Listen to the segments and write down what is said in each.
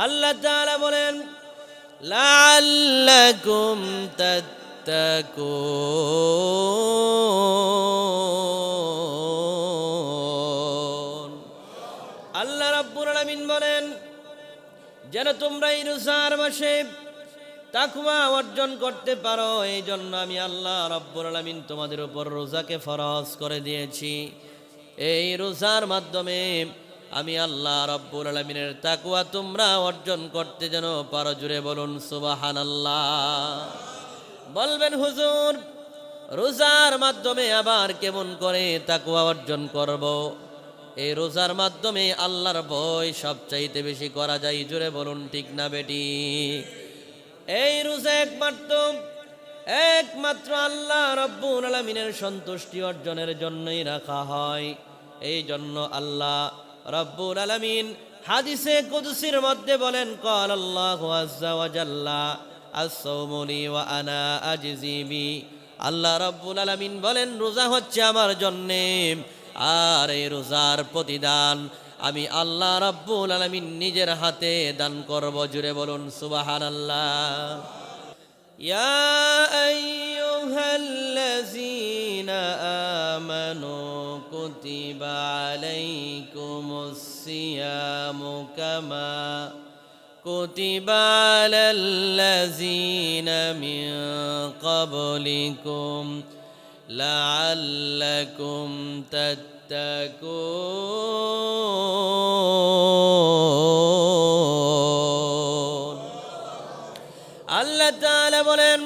আল্লাহ তাআলা বলেন লাআল্লাকুম তাত্তাকুন। আল্লাহ রাব্বুল আলামিন বলেন যেন তোমরা এই রোজার মাসে তাকওয়া অর্জন করতে পারো, এই জন্য আমি আল্লাহ রাব্বুল আলামিন তোমাদের উপর রোজাকে ফরজ করে দিয়েছি। এই রোজার মাধ্যমে আমি আল্লাহ রাব্বুল আলামিনের তাকওয়া তোমরা অর্জন করতে যেন পারো। জুড়ে বলুন সুবহানাল্লাহ। বলবেন হুজুর রোজার মাধ্যমে আবার কেমন করে তাকওয়া অর্জন করব? এই রোজার মাধ্যমে আল্লাহর ভয় সবচাইতে বেশি করা যায়। জুড়ে বলুন ঠিক না বেটি? এই রোজা একমাত্র আল্লাহ রাব্বুল আলামিনের সন্তুষ্টি অর্জনের জন্যই রাখা হয়। এই জন্য আল্লাহ রাব্বুল আলামিন হাদিসে কুদসির মধ্যে বলেন ক্বালাল্লাহু আযজা ওয়া জাল্লা আস-সাওমু লি ওয়া আনা আজজি বি। আল্লাহ রাব্বুল আলামিন বলেন রোজা হচ্ছে আমার জন্যে, আর এই রোজার প্রতিদান আমি আল্লাহ রাব্বুল আলামিন নিজের হাতে দান করব। জুড়ে বলুন সুবহানাল্লাহ। ইয়া আইয়ুহাল্লাযীনা আমানু কুতিবা আলাইকুমুস সিয়ামু কামা কুতিবা আলাল্লাযীনা মিন ক্বাবলিকুম লাআল্লাকুম তাত্তাকুন। আল্লাহ তাআলা বলেন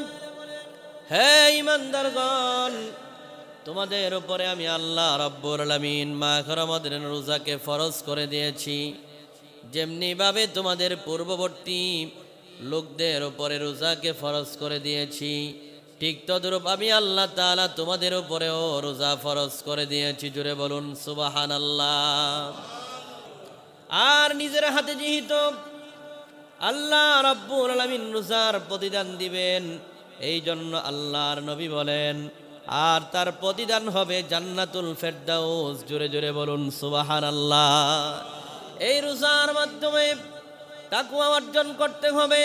হে ঈমানদারগণ, তোমাদের উপরে আমি আল্লাহ রাব্বুল আলামিন মাহে রমজানের রোজাকে ফরজ করে দিয়েছি। যেমনি ভাবে তোমাদের পূর্ববর্তী লোকদের উপরে রোজাকে ফরজ করে দিয়েছি, ঠিক তদ্রূপ আমি আল্লাহ তাআলা তোমাদের উপরেও রোজা ফরজ করে দিয়েছি। জুড়ে বলুন সুবহানাল্লাহ। আর নিজের হাতে যেহেতু আল্লাহ রাব্বুল আলামিন রোজার প্রতিদান দিবেন, এই জন্য আল্লাহর নবী বলেন আর তার প্রতিদান হবে জান্নাতুল ফেরদাউস। জোরে জোরে বলুন সুবহানাল্লাহ। এই রোজার মাধ্যমে তাকওয়া অর্জন করতে হবে,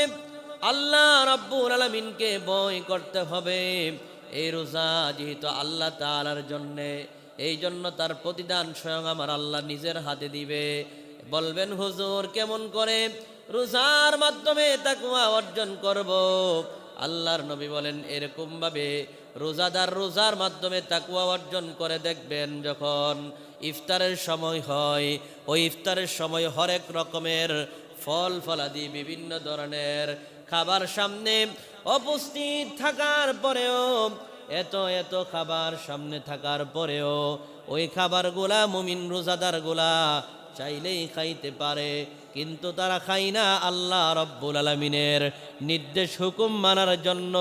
আল্লাহ রাব্বুল আলামিনকে ভয় করতে হবে। এই রোজা যেহেতু আল্লাহ তাআলার জন্যে, এই জন্য তার প্রতিদান স্বয়ং আমার আল্লাহ নিজের হাতে দিবে। বলবেন হুজুর কেমন করে রোজার মাধ্যমে তাকওয়া অর্জন করব? আল্লাহর নবী বলেন এরকম ভাবে রোজাদার রোজার মাধ্যমে তাকওয়া অর্জন করে দেখবেন, যখন ইফতারের সময় হয় ওই ইফতারের সময় হরেক রকমের ফল ফলাদি বিভিন্ন ধরনের খাবার সামনে উপস্থিত থাকার পরেও, এত খাবার সামনে থাকার পরেও ওই খাবারগুলা মুমিন রোজাদারগুলা চাইলেই খাইতে পারে, কিন্তু তারা খায় না। আল্লাহ রাব্বুল আলামিনের নির্দেশ হুকুম মানার জন্য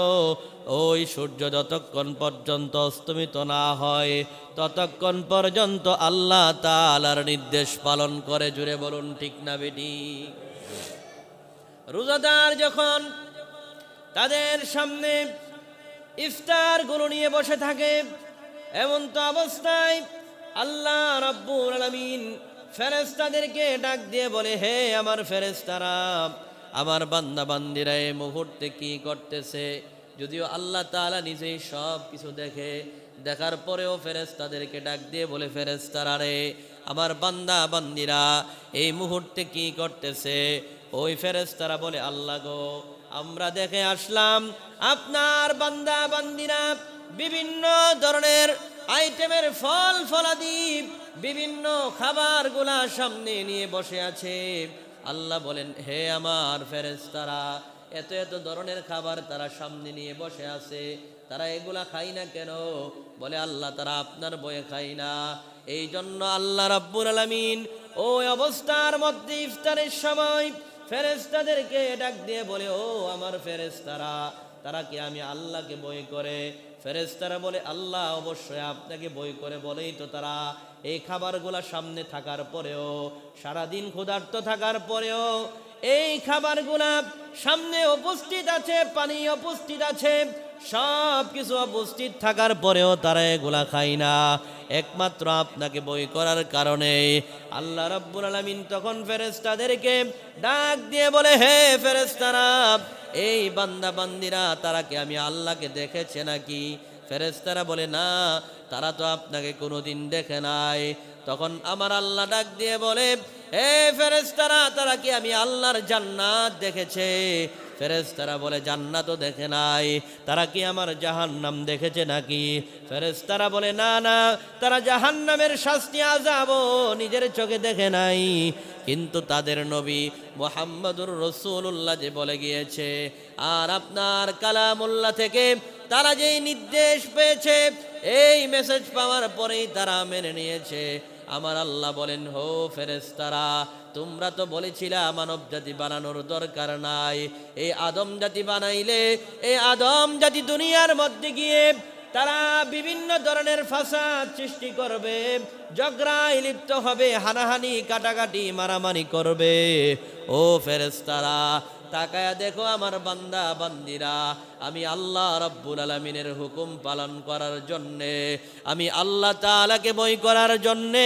ওই সূর্য যতক্ষণ পর্যন্ত অস্তমিত না হয় ততক্ষণ পর্যন্ত আল্লাহ তাআলার নির্দেশ পালন করে। জুড়ে বলুন ঠিক না বেটি? রোজাদার যখন তাদের সামনে ইফতারগুলো নিয়ে বসে থাকে, এমন তো অবস্থায় আল্লাহ রাব্বুল আলামিন ফেরেশতাদেরকে ডাক দিয়ে বলে হে আমার ফেরেশতারা, আমার বান্দা বান্দিরা এই মুহূর্তে কি করতেছে? যদিও আল্লাহ তাআলা নিজেই সব কিছু দেখে, দেখার পরেও ফেরেশতাদেরকে ডাক দিয়ে বলে ফেরেশতারা রে, আমার বান্দা বান্দিরা এই মুহূর্তে কি করতেছে? ওই ফেরেশতারা বলে আল্লাহ গো, আমরা দেখে আসলাম আপনার বান্দা বান্দিরা বিভিন্ন ধরনের আইটেমের ফল ফলাদি বিভিন্ন খাবারগুলা সামনে নিয়ে বসে আছে। আল্লাহ বলেন হে আমার ফেরেশতারা, এত ধরনের খাবার তারা সামনে নিয়ে বসে আছে, তারা এগুলা খায় না কেন? বলে আল্লাহ তারা আপনার ভয়ে খায় না। এই জন্য আল্লাহ রাব্বুল আলামিন ওই অবস্থার মধ্যে ইফতারের সময় ফেরেশতাদেরকে ডাক দিয়ে বলে ও আমার ফেরেশতারা, তারা কি আমি আল্লাহকে ভয় করে? ফেরেশতারা বলে আল্লাহ অবশ্যই আপনাকে ভয় করে বলেই তো তারা এই খাবারগুলা সামনে থাকার পরেও, সারাদিন ক্ষুধার্ত থাকার পরেও এই খাবারগুলা সামনে উপস্থিত আছে, পানি উপস্থিত আছে, সব কিছু উপস্থিত থাকার পরেও তারা এগুলা খায় না। একমাত্র আপনাকে ভয় করার কারণে। আল্লাহ রাব্বুল আলামিন তখন ফেরেশতাদেরকে ডাক দিয়ে বলে, হে ফেরেশতারা, এই বান্দা বান্দিরা তারা কি আমি আল্লাহকে দেখেছে নাকি? ফেরেশতারা বলে, না, তারা তো আপনাকে কোনোদিন দেখে নাই। তখন আমার আল্লাহ ডাক দিয়ে বলে, হে ফেরেশতারা, তারা কি আমি আল্লাহর জান্নাত দেখেছে? ফেরেশতারা বলে, জান্নাতও দেখে নাই। তারা কি আমার জাহান্নাম দেখেছে নাকি? ফেরেশতারা বলে, না না, তারা জাহান্নামের শাস্তি আযাবও নিজের চোখে দেখে নাই। কিন্তু তাদের নবী মুহাম্মদুর রাসূলুল্লাহ যে বলে গিয়েছে, আর আপনার কালামুল্লাহ থেকে তারা যেই নির্দেশ পেয়েছে, এই মেসেজ পাওয়ার পরেই তারা মেনে নিয়েছে। আমার আল্লাহ বলেন, হো ফেরেশতারা, তোমরা তো বলেছিলা মানব জাতি বানানোর দরকার নাই। এই আদম জাতি বানাইলে এই আদম জাতি দুনিয়ার মধ্যে গিয়ে তারা বিভিন্ন ধরনের ফাসাদ সৃষ্টি করবে, ঝগড়ায় লিপ্ত হবে, হানাহানি কাটাকাটি মারামারি করবে। ও ফেরেশতারা, তাকায়া দেখো আমার বান্দা বান্দিরা, আমি আল্লাহ রাব্বুল আলামিনের হুকুম পালন করার জন্যে, আমি আল্লাহ তাআলাকে ভয় করার জন্যে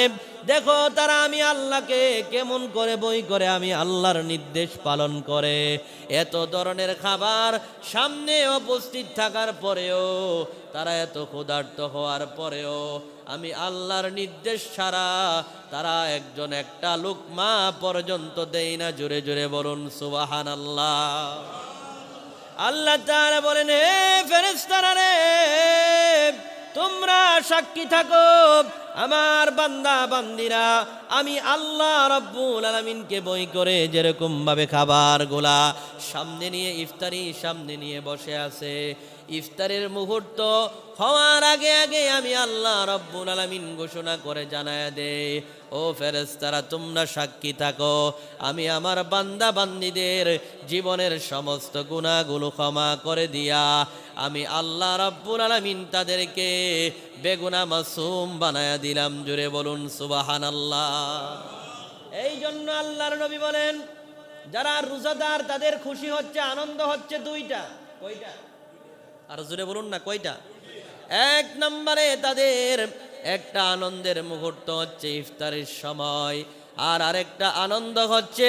দেখো তারা আমি আল্লাহকে কেমন করে ভয় করে, আমি আল্লাহর নির্দেশ পালন করে। এত ধরনের খাবার সামনে উপস্থিত থাকার পরেও, তারা এত ক্ষুধার্ত হওয়ার পরেও আমি আল্লাহর নির্দেশ ছাড়া তারা একজন একটা লুকমা পর্যন্ত দেয় না। জোরে জোরে বলুন সুবহানাল্লাহ। আল্লাহ তাআলা বলেন, হে ফেরেশতারা রে, তোমরা সাক্ষী থাকো আমার বান্দা বান্দিরা আমি আল্লাহ রাব্বুল আলামিনকে ভয় করে যেরকম ভাবে খাবারগুলা সামনে নিয়ে, ইফতারি সামনে নিয়ে বসে আছে, ইফতারের মুহূর্ত হওয়ার আগে আগে আমি আল্লাহ রাব্বুল আলামিন ঘোষণা করে জানায়া দেই, ও ফেরেশতারা, তোমরা সাক্ষী থাকো আমি আমার বান্দা বান্দীদের জীবনের সমস্ত গুনাহগুলো ক্ষমা করে দিয়া আমি আল্লাহ রাব্বুল আলামিন তাদেরকে বেগুনাহ মাসুম বানায়া দিলাম। জুড়ে বলুন সুবহানাল্লাহ। এই জন্য আল্লাহর নবী বলেন, যারা রোজাদার তাদের খুশি হচ্ছে, আনন্দ হচ্ছে দুইটা। কয়টা? আর জোরে বলুন না, কয়টা? এক নম্বরে তাদের একটা আনন্দের মুহূর্ত হচ্ছে ইফতারের সময়, আর আরেকটা আনন্দ হচ্ছে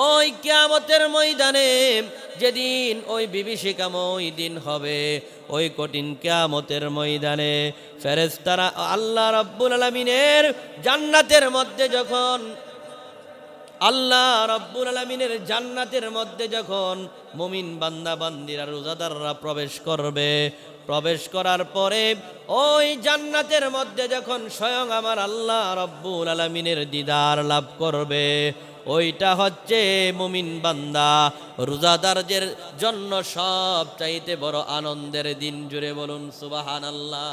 ওই কিয়ামতের ময়দানে, যেদিন ওই বিভীষিকাময় দিন হবে, ওই কঠিন কিয়ামতের ময়দানে ফেরেশতারা আল্লাহ রাব্বুল আলামিনের জান্নাতের মধ্যে যখন আল্লাহ রাব্বুল আলামিনের জান্নাতের মধ্যে যখন মুমিন বান্দা বান্দিরা রোজাদাররা প্রবেশ করবে, প্রবেশ করার পরে ওই জান্নাতের মধ্যে যখন স্বয়ং আমার আল্লাহ রাব্বুল আলামিনের দিদার লাভ করবে, ওইটা হচ্ছে মুমিন বান্দা রোজাদারদের জন্য সব চাইতে বড় আনন্দের দিন। জুড়ে বলুন সুবহানাল্লাহ।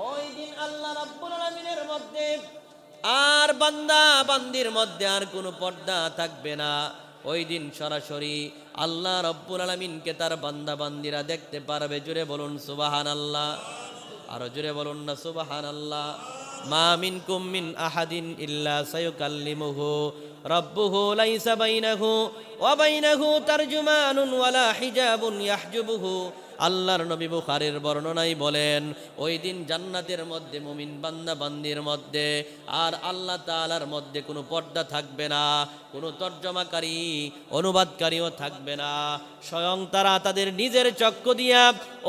ওই দিন আল্লাহ রাব্বুল আলামিনের মধ্যে আর বান্দা বান্দির মধ্যে আর কোনো পর্দা থাকবে না। ওই দিন সরাসরি আল্লাহ রাব্বুল আলামিনকে তার বান্দা বান্দিরা দেখতে পারবে। জুড়ে বলুন সুবহানাল্লাহ। আরো জুড়ে বলুন না সুবহানাল্লাহ। মা মিনকুম মিন আহাদিন ইল্লা সায়ুকাল্লিমুহু রাব্বুহু লাইসা বাইনাহু ওয়া বাইনাহু তারজুমানুন ওয়ালা হিজাবুন ইয়াহজুবুহু। আল্লাহর নবী বুখারীর বর্ণনায় বলেন, ওই দিন জান্নাতের মধ্যে মুমিন বান্দা বান্দির মধ্যে আর আল্লাহ তাআলার মধ্যে কোনো পর্দা থাকবে না, কোনো তর্জমাকারী অনুবাদকারীও থাকবে না। স্বয়ং তারা তাদের নিজের চক্ষু দিয়া,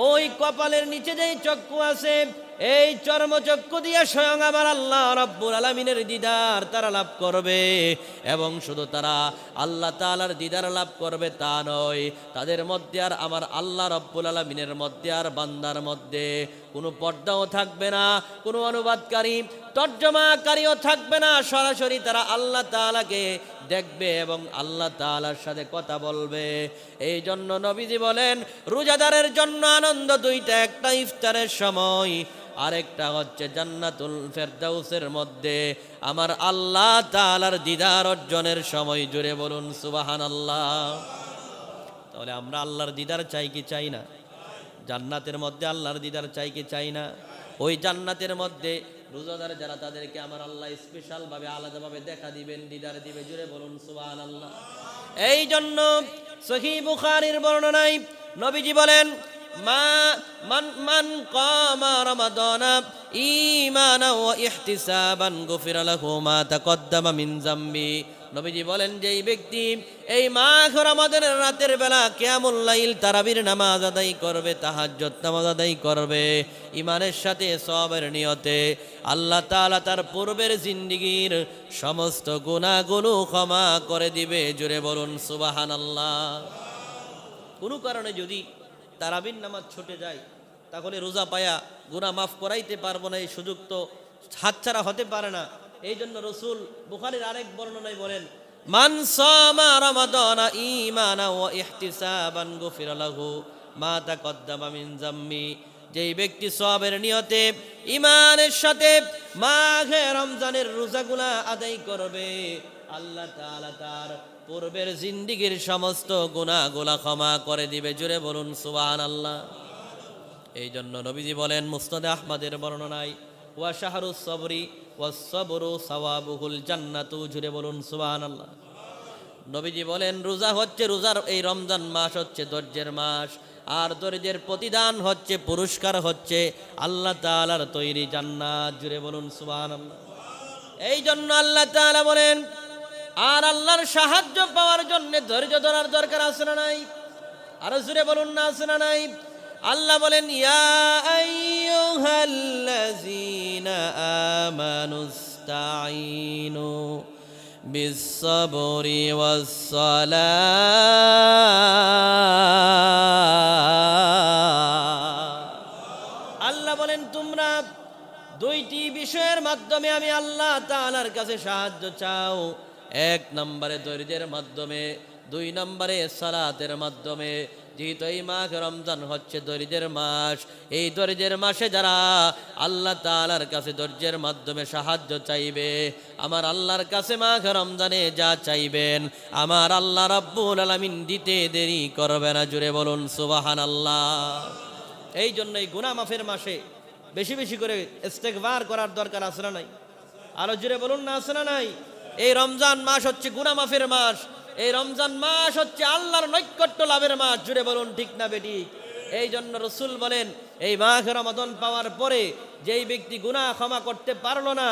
ওই কপালের নিচে যেই চক্ষু আছে, এই চর্মচক্ষু দিয়া স্বয়ং আমার আল্লাহ রাব্বুল আলামিনের দিদার তারা লাভ করবে। এবং শুধু তারা আল্লাহ তাআলার দিদার লাভ করবে তা নয়, তাদের মধ্যে আর আমার আল্লাহ রাব্বুল আলামিনের মধ্যে আর বান্দার মধ্যে কোনো পর্দাও থাকবে না, কোনো অনুবাদকারী তর্জমাকারীও থাকবে না। সরাসরি তারা আল্লাহ তাআলাকে দেখবে এবং আল্লাহ তাআলার সাথে কথা বলবে। এই জন্য নবীজি বলেন, রোজাদারের জন্য আনন্দ দুইটা, একটা ইফতারের সময়, আরেকটা হচ্ছে জান্নাতুল ফেরদাউসের মধ্যে আমার আল্লাহ তাআলার দিদার অর্জনের সময়। জুড়ে বলুন সুবহানাল্লাহ। তাহলে আমরা আল্লাহর দিদার চাই কি চাই না? জান্নাতের মধ্যে আল্লাহর দিদার চাই কি চাই না? ওই জান্নাতের মধ্যে রোজাদার যারা, তাদেরকে আমার আল্লাহ স্পেশাল ভাবে আলাদাভাবে দেখা দিবেন, দিদার দিবে। জুড়ে বলুন সুবহানাল্লাহ। এই জন্য সহিহ বুখারীর বর্ণনায় নবীজি বলেন, মান কামা রমাদানা ঈমানান ওয়া ইহতিসাবান গুফিরা লাহু মা তাকদ্দামা মিন যামবি। নবীজি বলেন যে এই ব্যক্তি এই মাঘ রমাদানের রাতের বেলা কিয়ামুল লাইল তারাবির নামাজ আদায় করবে, তাহাজ্জুদ নামাজ আদায় করবে ঈমানের সাথে সওয়াবের নিয়তে, আল্লাহ তাআলা তার পূর্বের জিন্দেগীর সমস্ত গুনাহগুলো ক্ষমা করে দিবে। জোরে বলুন সুবহানাল্লাহ। কোনো কারণে যদি তারাবির নামাজ ছুটে যায় তাহলে রোজা পায়া গুনাহ মাফ করাইতে পারবো না, এই সুযোগ তো হাতছাড়া হতে পারে না। এই জন্য রসুল বুখারীর আরেক বর্ণনায় বলেন, মান সামা রমাদানা ঈমানান ওয়া ইহতিসাবান গুফিরা লাহু মা তাকদ্দামা মিন যামবি। যেই ব্যক্তি সওয়াবের নিয়তে ঈমানের সাথে মাঘে রমজানের রোজাগুলা আদায় করবে, আল্লাহ তাআলা তার পূর্বের জিন্দেগীর সমস্ত গুনাহগুলা ক্ষমা করে দিবে। জুড়ে বলুন সুবহানাল্লাহ। এই জন্য নবীজি বলেন মুসনাদে আহমদের বর্ণনায়, ওয়া শাহরুস সবরি ওয়াস সবরু সাওয়াবুহুল জান্নাতু। জুড়ে বলুন সুবহানাল্লাহ। নবীজি বলেন রোজা হচ্ছে, রোজার এই রমজান মাস হচ্ছে ধৈর্যের মাস, আর ধৈর্যের প্রতিদান হচ্ছে, পুরস্কার হচ্ছে আল্লাহ তাআলার তৈরি জান্নাত। জুড়ে বলুন সুবহানাল্লাহ। এই জন্য আল্লাহ তাআলা বলেন, আর আল্লাহর সাহায্য পাওয়ার জন্য ধৈর্য ধরার দরকার আছে না নাই? আরো জুড়ে বলুন না, আছে না নাই? আল্লাহ বলেন, ইয়া আইয়ুহাল্লাযীনা আমানুস্তাঈনু বিস-সাবরি ওয়াস-সালাহ। আল্লাহ বলেন তোমরা দুইটি বিষয়ের মাধ্যমে আমি আল্লাহ তাআলার কাছে সাহায্য চাও। এক নম্বরে ধৈর্যের মাধ্যমে, দুই নম্বরে সালাতের মাধ্যমে। যেহেতু এই মাঘ রমজান হচ্ছে ধৈর্যের মাস, এই ধৈর্যের মাসে যারা আল্লাহ তাআলার কাছে ধৈর্যের মাধ্যমে সাহায্য চাইবে, আমার আল্লাহর কাছে মাঘ রমজানে যা চাইবেন আমার আল্লাহ রাব্বুল আলামিন দিতে দেরি করবে না। জুড়ে বলুন সুবহানাল্লাহ। এই জন্য এই গুনাহ মাফের মাসে বেশি বেশি করে ইস্তেগফার করার দরকার আছে না নাই? আরো জুড়ে বলুন না, আছে না নাই? এই রমজান মাস হচ্ছে গুনাহ মাফের মাস, এই রমজান মাস হচ্ছে আল্লাহর নৈকট্য লাভের মাস। জুড়ে বলুন ঠিক না বেঠিক? এই জন্য রসুল বলেন এই মাঘ রমাদান পাওয়ার পরে যেই ব্যক্তি গুনাহ ক্ষমা করতে পারলো না,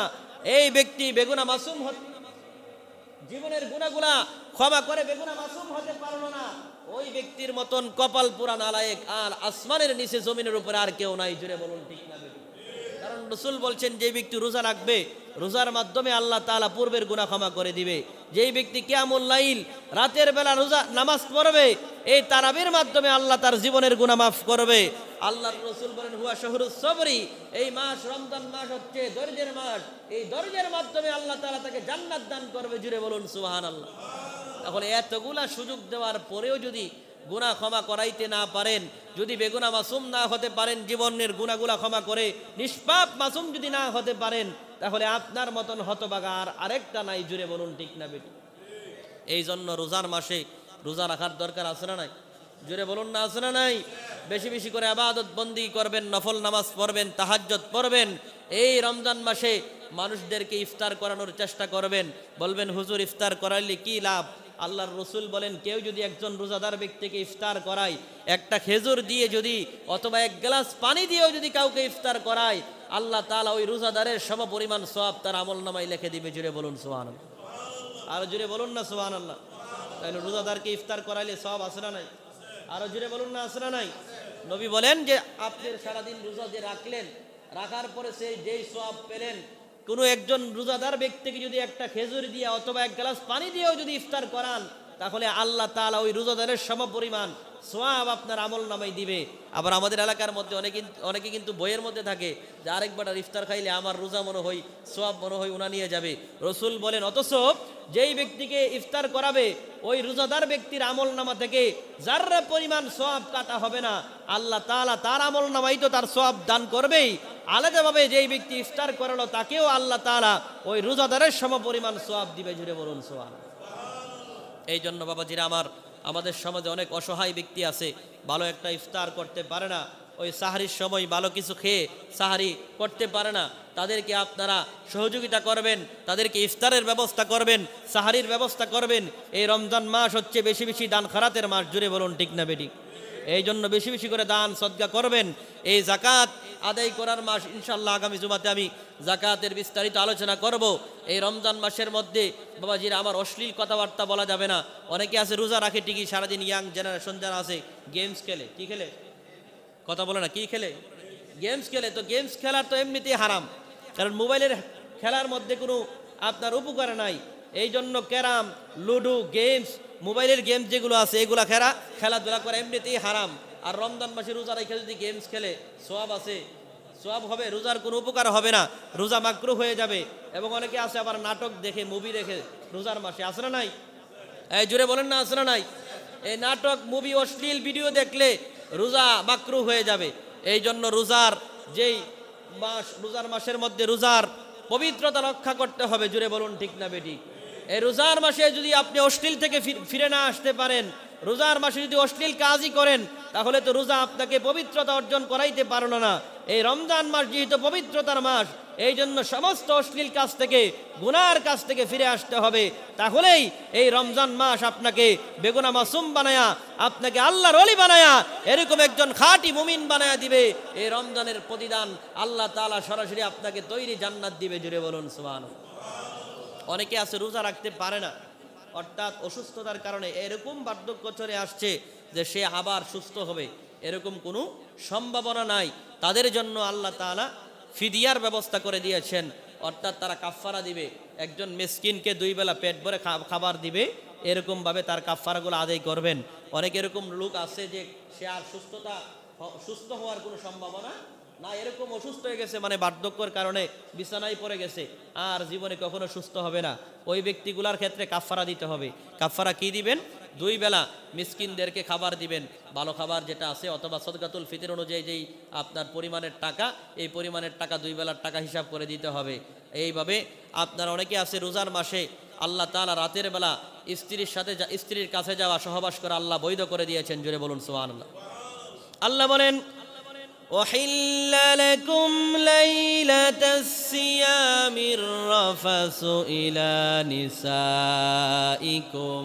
এই ব্যক্তি বেগুনা মাসুম জীবনের গুনাহগুলা ক্ষমা করে বেগুনা মাসুম হতে পারলো না, ওই ব্যক্তির মতন কপাল পুরা নালায়েক আর আসমানের নিচে জমিনের উপরে আর কেউ নাই। জুড়ে বলুন ঠিক না বেঠিক? কারণ রসুল বলছেন যে ব্যক্তি রোজা রাখবে, রোজার মাধ্যমে আল্লাহ তাআলা পূর্বের গুনাহ ক্ষমা করে দিবে। যেই ব্যক্তি কিয়ামুল লাইল রাতের বেলা রোজা নামাজ পড়বে, এই তারাবির মাধ্যমে আল্লাহ তার জীবনের গুনাহ মাফ করবে। আল্লাহর রাসূল বলেন হুয়া শাহরুস সবরি, এই মাস রমজান মাস হচ্ছে ধৈর্যের মাস, এই ধৈর্যের মাধ্যমে আল্লাহ তাআলা তাকে জান্নাত দান করবে। জুড়ে বলুন সুবহানাল্লাহ। তাহলে এতগুলা সুযোগ দেওয়ার পরেও যদি গুনাহ ক্ষমা করাইতে না পারেন, যদি বেগুনা মাসুম না হতে পারেন, জীবনের গুনাহগুলা ক্ষমা করে নিষ্পাপ মাসুম যদি না হতে পারেন, তাহলে আপনার মতন হতভাগা আর আরেকটা নাই। জুড়ে বলুন ঠিক না বেটি? এই জন্য রোজার মাসে রোজা রাখার দরকার আছে না নাই? জুড়ে বলুন না, আছে না নাই? বেশি বেশি করে ইবাদত বন্দি করবেন, নফল নামাজ পড়বেন, তাহাজ্জুদ পড়বেন। এই রমজান মাসে মানুষদেরকে ইফতার করানোর চেষ্টা করবেন। বলবেন হুজুর ইফতার করাইলে কি লাভ? আল্লাহর রসুল বলেন কেউ যদি একজন রোজাদার ব্যক্তিকে ইফতার করায়, একটা খেজুর দিয়ে যদি অথবা এক গ্লাস পানি দিয়েও যদি কাউকে ইফতার করায়, আল্লাহ তাআলা ওই রোজাদারের সম পরিমাণ সওয়াব তার আমলনামায় লিখে দিবে। জুড়ে বলুন সুবহানাল্লাহ। আর জুড়ে বলুন না সুবহানাল্লাহ। তাহলে রোজাদারকে ইফতার করাইলে সওয়াব আছে না নাই? আরো জুড়ে বলুন না, আছে না নাই? নবী বলেন যে আপনি সারাদিন রোজা যে রাখলেন, রাখার পরে সেই যেই সওয়াব পেলেন, কোনো একজন রোজাদার ব্যক্তিকে যদি একটা খেজুর দিয়ে অথবা এক গ্লাস পানি দিয়েও যদি ইফতার করান, তাহলে আল্লাহ তাআলা ওই রোজাদারের সম পরিমাণ সওয়াব আপনার আমল নামায় দিবে। আবার আমাদের এলাকার মধ্যে অনেকে কিন্তু বইয়ের মধ্যে থাকে যে আরেকবার ইফতার খাইলে আমার রোজা মনে হয়, সওয়াব মনে হয় উনা নিয়ে যাবে। রসুল বলেন অথচ যেই ব্যক্তিকে ইফতার করাবে ওই রোজাদার ব্যক্তির আমল নামা থেকে যাররা পরিমাণ সওয়াব কাটা হবে না, আল্লাহ তাআলা তার আমল নামাই তো তার সওয়াব দান করবেই, আলাদাভাবে যেই ব্যক্তি ইফতার করালো তাকেও আল্লাহ তাআলা ওই রোজাদারের সম পরিমাণ সওয়াব দিবে। জুড়ে বলুন সুবহানাল্লাহ। এই জন্য বাবাজিরা আমার, আমাদের সমাজে অনেক অসহায় ব্যক্তি আছে, ভালো একটা ইফতার করতে পারে না, ওই সাহারির সময় ভালো কিছু খেয়ে সাহারি করতে পারে না, তাদেরকে আপনারা সহযোগিতা করবেন, তাদেরকে ইফতারের ব্যবস্থা করবেন, সাহারির ব্যবস্থা করবেন। এই রমজান মাস হচ্ছে বেশি বেশি দান খারাতের মাস। জুড়ে বলুন ঠিক না বেঠিক? এই জন্য বেশি বেশি করে দান সদকা করবেন। এই জাকাত আদায় করার মাস, ইনশাল্লাহ আগামী জুমাতে আমি জাকাতের বিস্তারিত আলোচনা করব। এই রমজান মাসের মধ্যে বাবাজিরা আমার অশ্লীল কথাবার্তা বলা যাবে না। অনেকে আছে রোজা রাখে ঠিকই, সারাদিন ইয়াং জেনারেশন যারা আছে গেমস খেলে, কি খেলে কথা বলে না, কি খেলে গেমস খেলে। তো গেমস খেলার তো এমনিতেই হারাম, কারণ মোবাইলের খেলার মধ্যে কোনো আপনার উপকার নাই। এই জন্য ক্যারাম, লুডো, গেমস, মোবাইলের গেমস যেগুলো আছে এগুলা খেলাধুলা করা এমনিতেই হারাম। আর রমজান মাসে রোজা রেখে যদি গেমস খেলে সোয়াব আছে, সোয়াব হবে, রোজার কোনো উপকার হবে না, রোজা মাকরুহ হয়ে যাবে। এবং অনেকে আছে আবার নাটক দেখে, মুভি দেখে রোজার মাসে, আছে না নাই? এই জোরে বলেন না, আছে না নাই? এই নাটক, মুভি, অশ্লীল ভিডিও দেখলে রোজা মাকরুহ হয়ে যাবে। এই জন্য রোজার যেই মাস, রোজার মাসের মধ্যে রোজার পবিত্রতা রক্ষা করতে হবে। জুড়ে বলুন ঠিক না বেটি? এই রোজার মাসে যদি আপনি অশ্লীল থেকে ফিরে না আসতে পারেন, রোজার মাসে যদি অশ্লীল কাজই করেন, তাহলে তো রোজা আপনাকে পবিত্রতা অর্জন করাইতে পারল না। এই রমজান মাস যেহেতু পবিত্রতার মাস, এই জন্য সমস্ত অশ্লীল কাজ থেকে, গুনার কাজ থেকে ফিরে আসতে হবে। তাহলেই এই রমজান মাস আপনাকে বেগুনা মাসুম বানায়া, আপনাকে আল্লাহর ওলি বানায়া, এরকম একজন খাঁটি মুমিন বানায়া দিবে। এই রমজানের প্রতিদান আল্লাহ তাআলা সরাসরি আপনাকে তৈরি জান্নাত দিবে। জুড়ে বলুন সুবহানাল্লাহ। অনেকে আছে রোজা রাখতে পারে না, অর্থাৎ অসুস্থতার কারণে এরকম বার্ধক্য চলে আসছে যে সে আবার সুস্থ হবে, এরকম কোনো সম্ভাবনা নাই। তাদের জন্য আল্লাহ তাআলা ফিদিয়ার ব্যবস্থা করে দিয়েছেন, অর্থাৎ তারা কাফফারা দিবে। একজন মিসকিনকে 2 বেলা পেট ভরে খাবার দিবে, এরকমভাবে তার কাফফারাগুলো আদায় করবেন। অনেক এরকম লোক আছে যে সে আর সুস্থ হওয়ার কোনো সম্ভাবনা না, এরকম অসুস্থ হয়ে গেছে, মানে বার্ধক্যের কারণে বিছানায় পড়ে গেছে, আর জীবনে কখনো সুস্থ হবে না। ওই ব্যক্তিগুলার ক্ষেত্রে কাফফারা দিতে হবে। কাফফারা কি দিবেন? 2 বেলা মিসকিনদেরকে খাবার দিবেন, ভালো খাবার যেটা আছে, অথবা সদকাতুল ফিতর অনুযায়ী যেই আপনার পরিমাণের টাকা, এই পরিমাণের টাকা 2 বেলার টাকা হিসাব করে দিতে হবে। এইভাবে আপনার অনেকে আছে রোজার মাসে আল্লাহ তাআলা রাতের বেলা স্ত্রীর কাছে যাওয়া, সহবাস করা আল্লাহ বৈধ করে দিয়েছেন। জোরে বলুন সুবহানাল্লাহ। আল্লাহ বলেন, وحل لكم ليلة الصيام الرفث إلى نسائكم।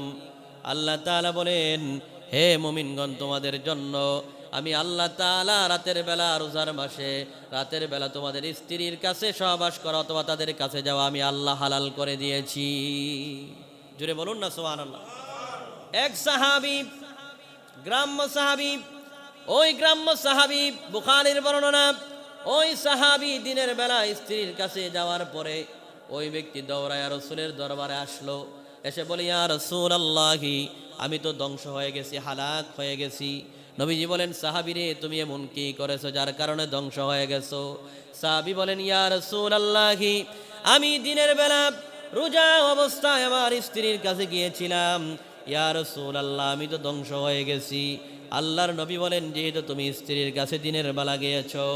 আল্লাহ তাআলা বলেন, হে মুমিনগণ, তোমাদের জন্য আমি আল্লাহ তাআলা রাতের বেলা, রোজার মাসে রাতের বেলা তোমাদের স্ত্রীর কাছে সহবাস করা অথবা তাদের কাছে যাওয়া আমি আল্লাহ হালাল করে দিয়েছি। জোরে বলুন না সুবহানাল্লাহ। এক সাহাবী, গ্রাম্য সাহাবী, ওই গ্রাম্য সাহাবী, বুখারীর বর্ণনা, ওই সাহাবী দিনের বেলা স্ত্রীর কাছে যাওয়ার পরে ওই ব্যক্তি দৌড়ায় রাসূলের দরবারে আসলো, এসে বলে, ইয়া রাসূলুল্লাহি, আমি তো ধ্বংস হয়ে গেছি, হালাক হয়ে গেছি। নবীজি বলেন, সাহাবী রে, তুমি এমন কি করেছো যার কারণে ধ্বংস হয়ে গেছো? সাহাবী বলেন, ইয়া রাসূলুল্লাহি, আমি দিনের বেলা রোজা অবস্থায় আমার স্ত্রীর কাছে গিয়েছিলাম। ইয়া রাসূলুল্লাহ, আমি তো ধ্বংস হয়ে গেছি। আল্লাহর নবী বলেন, যেহেতু তুমি স্ত্রীর কাছে দিনের বেলা গিয়েছো,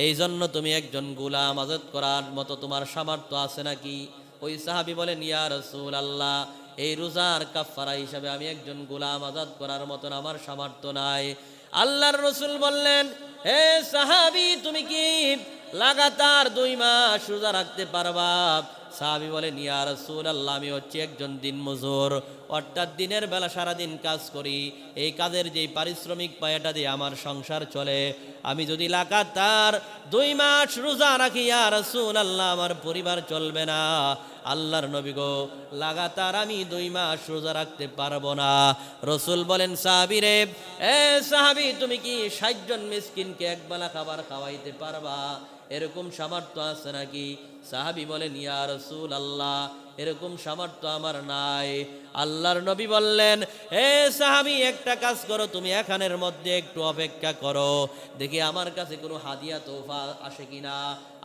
এই জন্য তুমি একজন গোলাম আজাদ করার মতো তোমার সামর্থ্য আছে নাকি? ওই সাহাবী বলেন, ইয়া রাসূলুল্লাহ, এই রোজার কাফফারা হিসাবে আমি একজন গোলাম আজাদ করার মতন আমার সামর্থ্য নাই। আল্লাহর রাসূল বললেন, হে সাহাবী, তুমি কি লাগাতার 2 মাস রোজা রাখতে পারবা? সাহাবী বলেন, ইয়া রাসূলুল্লাহ, আমি হচ্ছে একজন দিনমজুর, অর্থাৎ দিনের বেলা সারাদিন কাজ করি, এই কাজের যেই পারিশ্রমিক পাই এটা দিয়ে আমার সংসার চলে। আমি যদি লাগাতার 2 মাস রোজা রাখি, ইয়া রাসূলুল্লাহ, আমার পরিবার চলবে না। আল্লাহর নবী গো, লাগাতার আমি 2 মাস রোজা রাখতে পারবো না। রাসূল বলেন, সাহাবী রে, এ সাহাবী, তুমি কি 60 জন মিসকিনকে একবেলা খাবার খাওয়াইতে পারবা? এরকম সামর্থ্য আছে নাকি? সাহাবী বলেন, ইয়া রাসূলুল্লাহ, এরকম সামর্থ্য আমার নাই। আল্লাহর নবী বললেন, হে সাহাবী, একটা কাজ করো, তুমি এখানের মধ্যে একটু অপেক্ষা করো, দেখি আমার কাছে কোনো হাদিয়া তোফা আসে কিনা।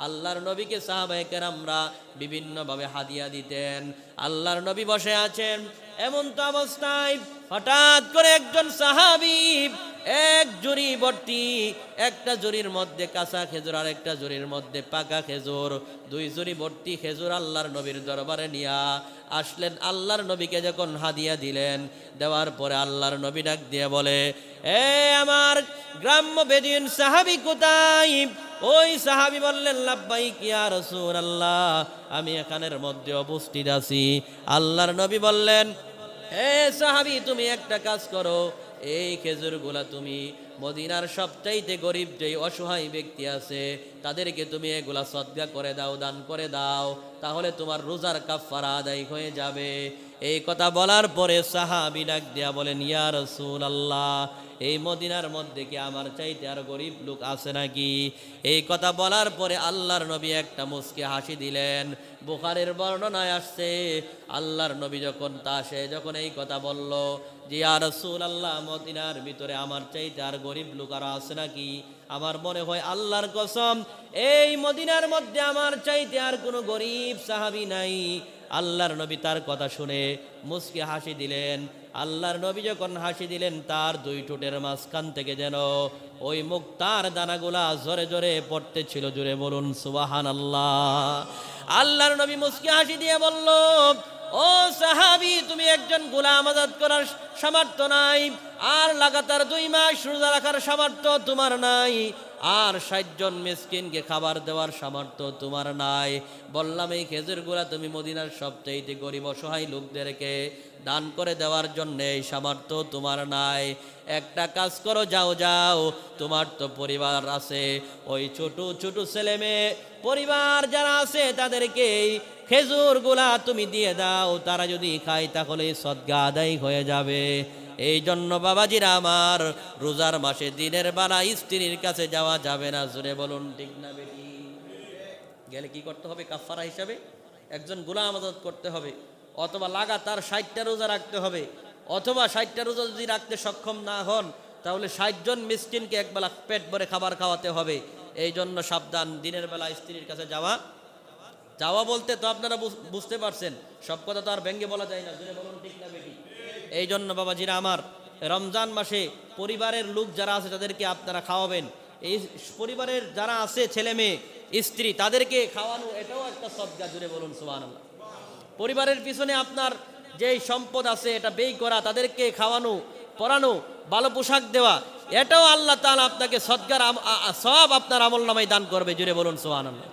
আল্লাহর নবীকে সাহাবায়ে কেরামরা বিভিন্নভাবে হাদিয়া দিতেন। আল্লাহর নবী বসে আছেন, এমন তো অবস্থায় হঠাৎ করে একজন সাহাবী এক ঝুড়ি ভর্তি, একটা ঝুড়ির মধ্যে কাঁচা খেজুর আর একটা ঝুড়ির মধ্যে পাকা খেজুর, 2 ঝুড়ি ভর্তি খেজুর আল্লাহর নবীর দরবারে নিয়া আসলেন। আল্লাহর নবীকে যখন হাদিয়া দিলেন, দেওয়ার পরে আল্লাহর নবী ডাক দিয়ে বলে, এ আমার গ্রাম্য বেদুইন সাহাবী কোথায়? ওই সাহাবী বললেন, লাব্বাইক ইয়া রাসূলুল্লাহ, আমি এখানের মধ্যে উপস্থিত আছি। আল্লাহর নবী বললেন, হে সাহাবী, তুমি একটা কাজ করো, এই খেজুরগুলা তুমি মদিনার সবচাইতে গরিব যেই অসহায় ব্যক্তি আছে তাদেরকে তুমি এগুলা সদকা করে দাও, দান করে দাও, তাহলে তোমার রোজার কাফারা আদায় হয়ে যাবে। এই কথা বলার পরে সাহাবী ডাক দিয়া বলেন, ইয়া রাসূলুল্লাহ, এই মদিনার মধ্যে কি আমার চাইতে আর গরিব লোক আছে নাকি? এই কথা বলার পরে আল্লাহর নবী একটা মুচকি হাসি দিলেন। বুখারীর বর্ণনায় আসছে, আল্লাহর নবী যখন এই কথা বলল যে ইয়া রাসূলুল্লাহ, মদিনার ভিতরে আমার চাইতে আর গরিব লোক আর আছে নাকি? আমার মনে হয় আল্লাহর কসম এই মদিনার মধ্যে আমার চাইতে আর কোনো গরিব সাহাবী নাই। আল্লাহর নবী তার কথা শুনে মুচকি হাসি দিলেন। আল্লাহর নবী যখন হাসি দিলেন, তার দুই ঠোঁটের মাঝখান থেকে যেন ওই মুক্তার দানাগুলা জোরে জোরে পড়তেছিল। জোরে বলুন সুবহানাল্লাহ। আল্লাহর নবী মুচকি হাসি দিয়ে বলল, ও সাহাবী, তুমি একজন গোলাম আজাদ করার সামর্থ্য নাই, আর লাগাতার 2 মাস রোজা রাখার সামর্থ্য তোমার নাই, আর 60 জন মিসকিনকে খাবার দেওয়ার সামর্থ্য তোমার নাই। বললাম এই খেজুরগুলা তুমি মদিনার সবচাইতে গরিব অসহায় লোকদেরকে দান করে দেওয়ার জন্য এই সামর্থ্য তোমার নাই। একটা কাজ করো, যাও যাও, তোমার তো পরিবার আছে, ওই ছোট ছোট ছেলে মেয়ে পরিবার যারা আছে তাদেরকে খেজুরগুলা তুমি দিয়ে দাও, তারা যদি খায় তাহলে সদকা আদায় হয়ে যাবে। এই জন্য বাবাজিরা আমার, রোজার মাসে দিনের বেলা স্ত্রীর কাছে যাওয়া যাবে না। জোরে বলুন ঠিক না বেটি? গেলে কি করতে হবে? কাফারা হিসাবে একজন গোলাম আজাদ করতে হবে, অথবা লাগাতার 60টা রোজা রাখতে হবে, অথবা 60টা রোজা যদি রাখতে সক্ষম না হন তাহলে 60 জন মিসকিনকে একবেলা পেট ভরে খাবার খাওয়াতে হবে। এই জন্য সাবধান, দিনের বেলা স্ত্রীর কাছে যাওয়া বলতে তো আপনারা বুঝতে পারছেন, সব কথা তো আর ব্যঙ্গে বলা যায় না। জোরে বলুন ঠিক না বেটি? এই জন্য বাবাজিরা আমার, রমজান মাসে পরিবারের লোক যারা আছে তাদেরকে আপনারা খাওয়াবেন। এই পরিবারের যারা আছে ছেলে মেয়ে স্ত্রী, তাদেরকে খাওয়ানো এটাও একটা সদকা। জুড়ে বলুন সুবহানাল্লাহ। পরিবারের পিছনে আপনার যেই সম্পদ আছে এটা ব্যয় করা, তাদেরকে খাওয়ানো, পরানো, ভালো পোশাক দেওয়া, এটাও আল্লাহ তাআলা আপনাকে সদকার সওয়াব আপনার আমলনামায় দান করবে। জুড়ে বলুন সুবহানাল্লাহ।